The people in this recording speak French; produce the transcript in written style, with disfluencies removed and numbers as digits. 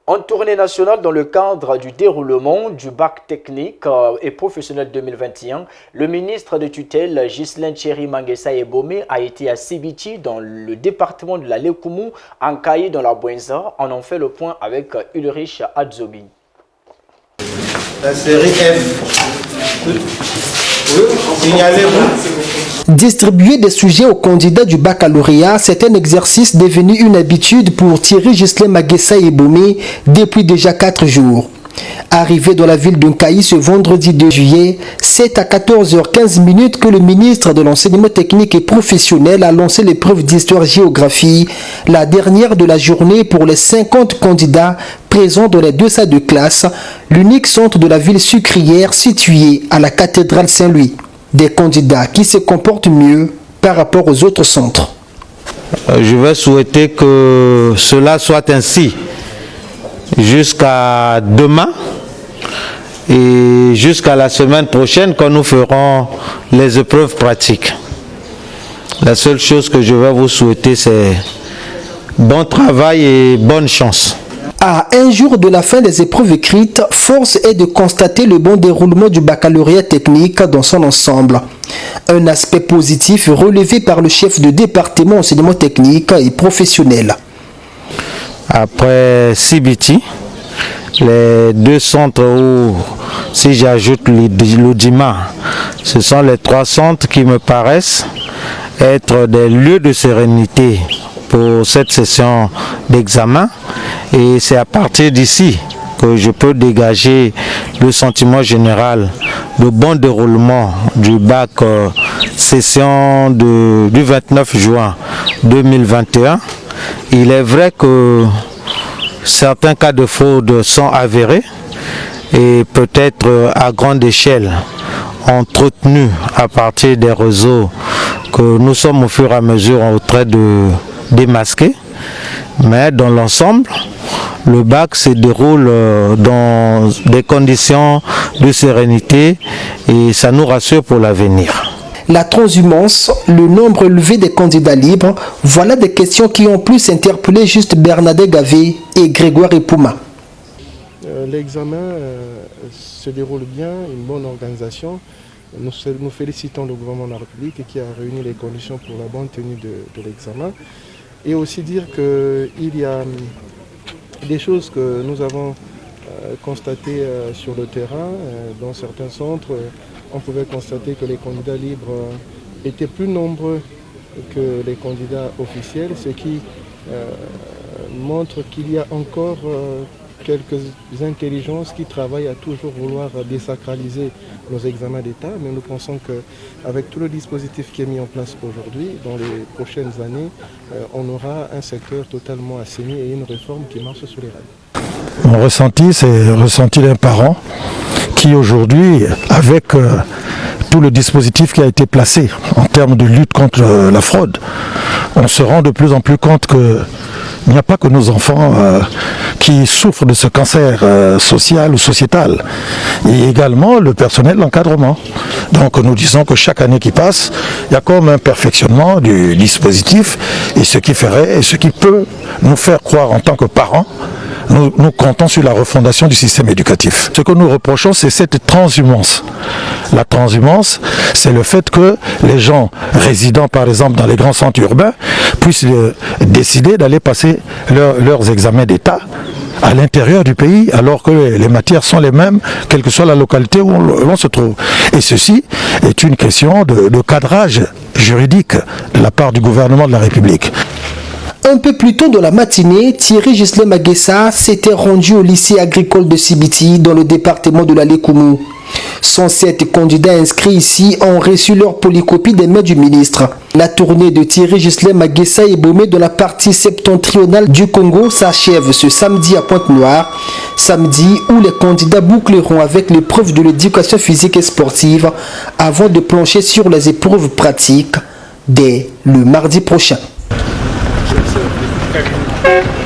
En tournée nationale dans le cadre du déroulement du bac technique et professionnel 2021, le ministre de tutelle Ghislain Thierry Manguessa Ebomé a été à Sibiti dans le département de la Lekoumou, en Kayi dans la Bouenza. On en fait le point avec Ulrich Adzobi. La série F. Signalez-vous. Distribuer des sujets aux candidats du baccalauréat, c'est un exercice devenu une habitude pour Thierry Ghislain Manguessa Ebomé depuis déjà 4 jours. Arrivé dans la ville de Kayi ce vendredi 2 juillet, c'est à 14h15 que le ministre de l'enseignement technique et professionnel a lancé l'épreuve d'histoire-géographie, la dernière de la journée pour les 50 candidats présents dans les 2 salles de classe, l'unique centre de la ville sucrière situé à la cathédrale Saint-Louis. Des candidats qui se comportent mieux par rapport aux autres centres. Je vais souhaiter que cela soit ainsi jusqu'à demain et jusqu'à la semaine prochaine quand nous ferons les épreuves pratiques. La seule chose que je vais vous souhaiter, c'est bon travail et bonne chance. À un jour de la fin des épreuves écrites, force est de constater le bon déroulement du baccalauréat technique dans son ensemble. Un aspect positif relevé par le chef de département enseignement technique et professionnel. Après Sibiti, les 2 centres où, si j'ajoute l'Odima, ce sont les 3 centres qui me paraissent être des lieux de sérénité pour cette session d'examen. Et c'est à partir d'ici que je peux dégager le sentiment général de bon déroulement du bac session du 29 juin 2021. Il est vrai que certains cas de fraude sont avérés et peut-être à grande échelle entretenus à partir des réseaux que nous sommes au fur et à mesure en train de démasquer. Mais dans l'ensemble, le bac se déroule dans des conditions de sérénité et ça nous rassure pour l'avenir. La transhumance, le nombre élevé des candidats libres, voilà des questions qui ont plus interpellé juste Bernadette Gavé et Grégoire Epouma. L'examen se déroule bien, une bonne organisation. Nous félicitons le gouvernement de la République qui a réuni les conditions pour la bonne tenue de l'examen. Et aussi dire qu'il y a des choses que nous avons constatées sur le terrain. Dans certains centres, on pouvait constater que les candidats libres étaient plus nombreux que les candidats officiels, ce qui montre qu'il y a encore quelques intelligences qui travaillent à toujours vouloir désacraliser nos examens d'État, mais nous pensons qu'avec tout le dispositif qui est mis en place aujourd'hui, dans les prochaines années, on aura un secteur totalement assaini et une réforme qui marche sur les rails. Mon ressenti, c'est le ressenti d'un parent qui aujourd'hui, avec tout le dispositif qui a été placé en termes de lutte contre la fraude, on se rend de plus en plus compte que il n'y a pas que nos enfants qui souffrent de ce cancer social ou sociétal, et également le personnel d'encadrement. Donc nous disons que chaque année qui passe, il y a comme un perfectionnement du dispositif, et ce qui ferait, et ce qui peut nous faire croire en tant que parents, nous comptons sur la refondation du système éducatif. Ce que nous reprochons, c'est cette transhumance. La transhumance, c'est le fait que les gens résidant par exemple dans les grands centres urbains puissent décider d'aller passer leurs examens d'État à l'intérieur du pays, alors que les matières sont les mêmes, quelle que soit la localité où l'on se trouve. Et ceci est une question de cadrage juridique de la part du gouvernement de la République. Un peu plus tôt dans la matinée, Thierry Ghislain Manguessa s'était rendu au lycée agricole de Sibiti dans le département de la Lekoumou. 107 candidats inscrits ici ont reçu leur polycopie des mains du ministre. La tournée de Thierry Ghislain Manguessa Ebomé dans la partie septentrionale du Congo s'achève ce samedi à Pointe-Noire. Samedi où les candidats boucleront avec l'épreuve de l'éducation physique et sportive avant de plancher sur les épreuves pratiques dès le mardi prochain. Thank you.